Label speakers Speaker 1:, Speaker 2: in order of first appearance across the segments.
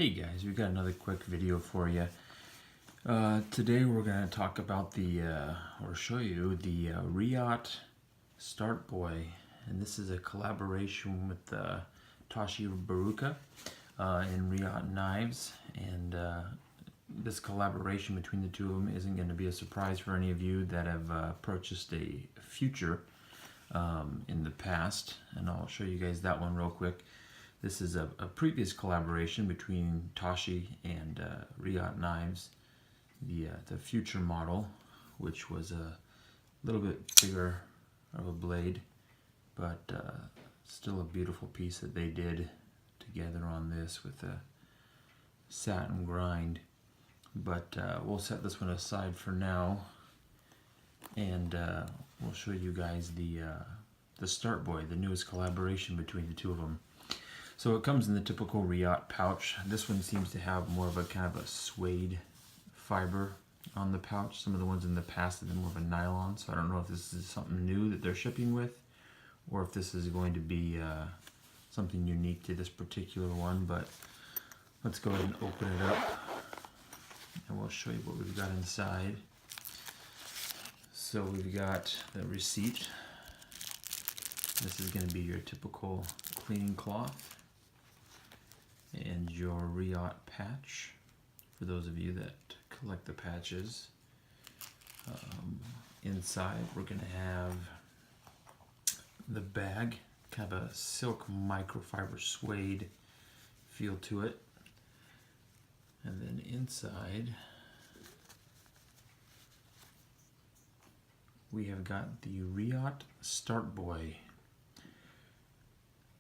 Speaker 1: Hey guys, we got another quick video for you. Today we're going to talk about or show you the Reate Start Boy, and this is a collaboration with Tashi Bharucha and Reate Knives, and this collaboration between the two of them isn't going to be a surprise for any of you that have purchased a Future in the past, and I'll show you guys that one real quick. This is a previous collaboration between Tashi and Reate Knives, the Future model, which was a little bit bigger of a blade, but still a beautiful piece that they did together on this with a satin grind. But we'll set this one aside for now, and we'll show you guys the Start Boy, the newest collaboration between the two of them. So it comes in the typical Reate pouch. This one seems to have more of a kind of a suede fiber on the pouch. Some of the ones in the past have been more of a nylon, so I don't know if this is something new that they're shipping with, or if this is going to be something unique to this particular one. But let's go ahead and open it up, and we'll show you what we've got inside. So we've got the receipt. This is going to be your typical cleaning cloth and your Reate patch for those of you that collect the patches. Inside we're going to have the bag, kind of a silk microfiber suede feel to it, and then inside we have got the Reate Start Boy.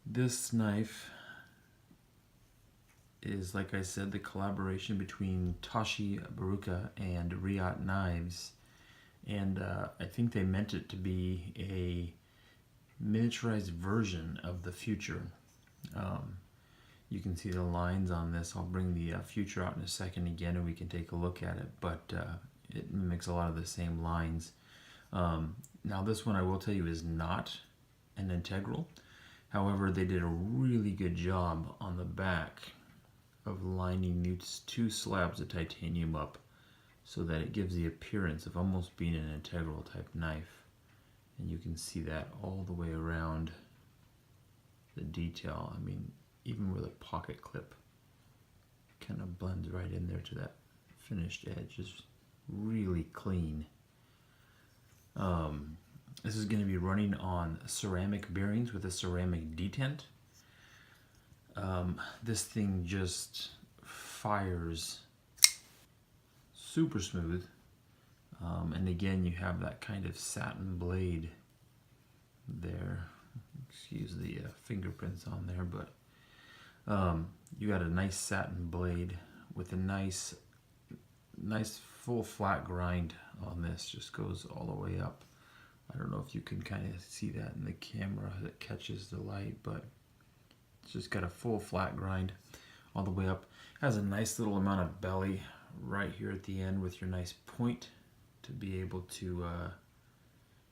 Speaker 1: This knife is, like I said, the collaboration between Tashi Bharucha and Reate Knives, and I think they meant it to be a miniaturized version of the Future. You can see the lines on this. I'll bring the Future out in a second again and we can take a look at it, but it mimics a lot of the same lines. Now this one, I will tell you, is not an integral. However, they did a really good job on the back of lining these two slabs of titanium up so that it gives the appearance of almost being an integral type knife. And you can see that all the way around the detail. I mean, even where the pocket clip kind of blends right in there to that finished edge is really clean. This is going to be running on ceramic bearings with a ceramic detent. This thing just fires super smooth, and again you have that kind of satin blade there. Excuse the fingerprints on there, but you got a nice satin blade with a nice full flat grind on this. Just goes all the way up. I don't know if you can kind of see that in the camera that catches the light, but it's just got a full flat grind all the way up. Has a nice little amount of belly right here at the end with your nice point to be able to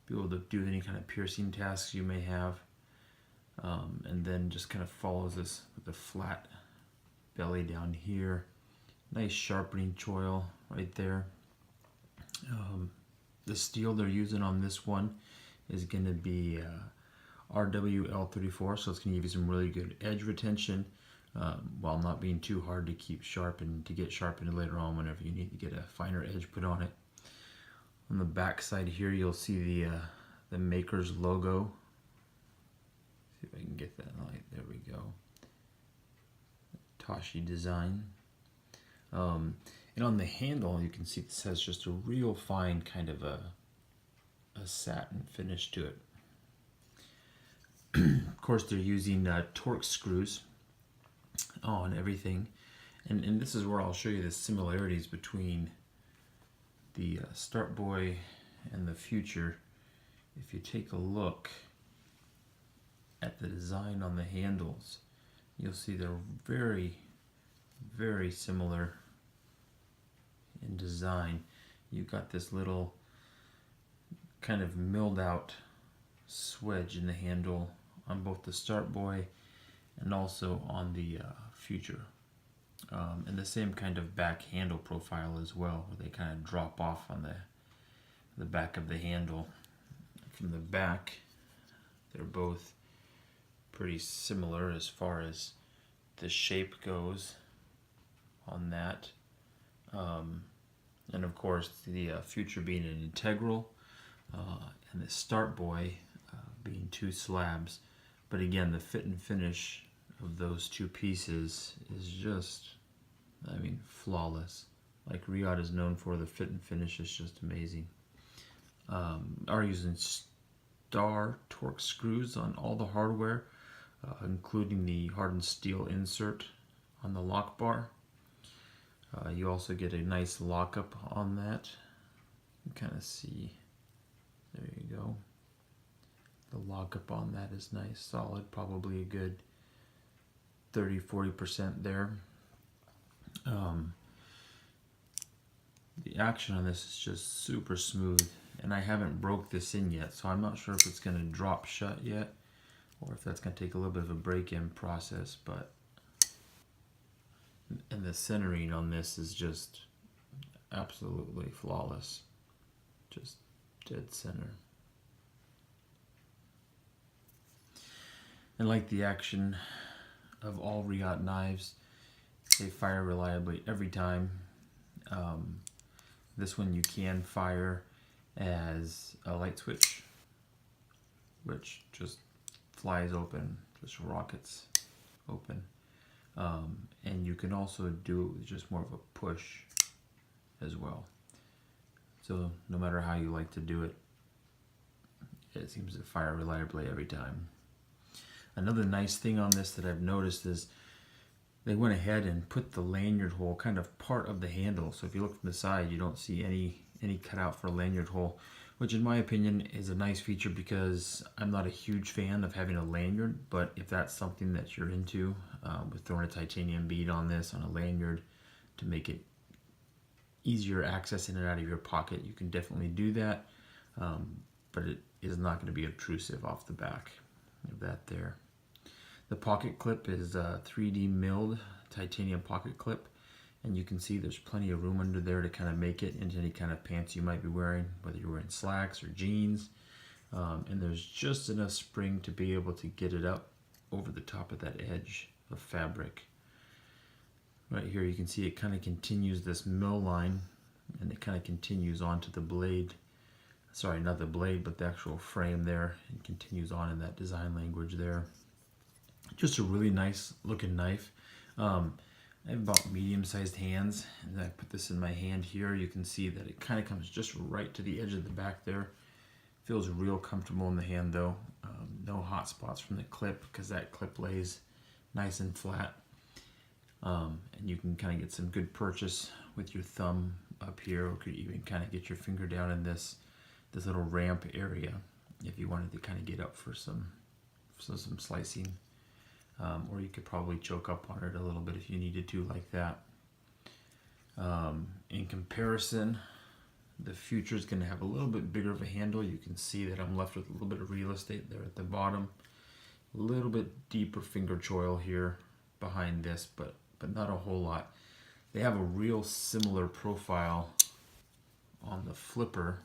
Speaker 1: do any kind of piercing tasks you may have. And then just kind of follows this with a flat belly down here. Nice sharpening choil right there. The steel they're using on this one is going to be RWL34, so it's going to give you some really good edge retention while not being too hard to keep sharpened, to get sharpened later on whenever you need to get a finer edge put on it. On the back side here you'll see the maker's logo. See if I can get that light. There we go. Tashi design. And on the handle, you can see this has just a real fine kind of a satin finish to it. Of course, they're using Torx screws on everything. And this is where I'll show you the similarities between the Start Boy and the Future. If you take a look at the design on the handles, you'll see they're very, very similar in design. You've got this little kind of milled out swedge in the handle on both the Start Boy and also on the Future. And the same kind of back handle profile as well, where they kind of drop off on the back of the handle. From the back, they're both pretty similar as far as the shape goes on that. And of course, the Future being an integral, and the Start Boy being two slabs. But again, the fit and finish of those two pieces is just, I mean, flawless. Like Reate is known for, the fit and finish is just amazing. Are using star torque screws on all the hardware, including the hardened steel insert on the lock bar. You also get a nice lockup on that. You can kind of see, there you go. The lockup on that is nice, solid, probably a good 30-40% there. The action on this is just super smooth, and I haven't broke this in yet, so I'm not sure if it's going to drop shut yet or if that's going to take a little bit of a break-in process. But and the centering on this is just absolutely flawless, just dead center. And like the action of all Reate knives, they fire reliably every time. This one you can fire as a light switch, which just flies open, just rockets open. And you can also do it with just more of a push as well. So no matter how you like to do it, it seems to fire reliably every time. Another nice thing on this that I've noticed is they went ahead and put the lanyard hole kind of part of the handle. So if you look from the side, you don't see any cutout for a lanyard hole, which in my opinion is a nice feature because I'm not a huge fan of having a lanyard. But if that's something that you're into, with throwing a titanium bead on this on a lanyard to make it easier access in and out of your pocket, you can definitely do that. But it is not going to be obtrusive off the back of that there. The pocket clip is a 3D milled titanium pocket clip, and you can see there's plenty of room under there to kind of make it into any kind of pants you might be wearing, whether you're wearing slacks or jeans. And there's just enough spring to be able to get it up over the top of that edge of fabric. Right here you can see it kind of continues this mill line, and it kind of continues onto the blade. Sorry, not the blade, but the actual frame there, and continues on in that design language there. Just a really nice looking knife. I have about medium-sized hands, and I put this in my hand here. You can see that it kind of comes just right to the edge of the back there. Feels real comfortable in the hand though. No hot spots from the clip because that clip lays nice and flat. And you can kind of get some good purchase with your thumb up here, or could even kind of get your finger down in this little ramp area if you wanted to kind of get up for some slicing. Or you could probably choke up on it a little bit if you needed to, like that. In comparison, the Future is going to have a little bit bigger of a handle. You can see that I'm left with a little bit of real estate there at the bottom. A little bit deeper finger choil here behind this, but not a whole lot. They have a real similar profile on the flipper.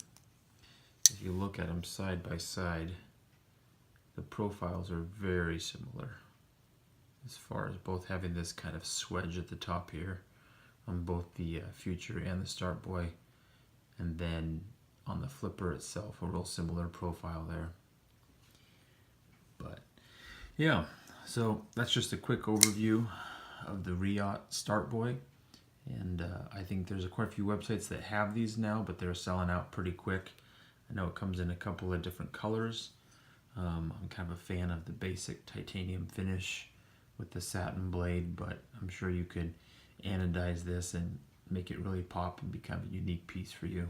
Speaker 1: If you look at them side by side, the profiles are very similar, as far as both having this kind of swedge at the top here on both the Future and the Start Boy, and then on the flipper itself a real similar profile there. But yeah, so that's just a quick overview of the Reate Start Boy, and I think there's quite a few websites that have these now, but they're selling out pretty quick. I know it comes in a couple of different colors. I'm kind of a fan of the basic titanium finish with the satin blade, but I'm sure you could anodize this and make it really pop and become a unique piece for you.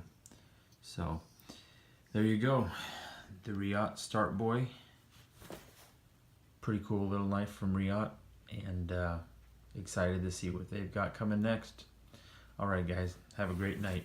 Speaker 1: So there you go, the Reate Start Boy. Pretty cool little knife from Reate, and excited to see what they've got coming next. Alright guys, have a great night.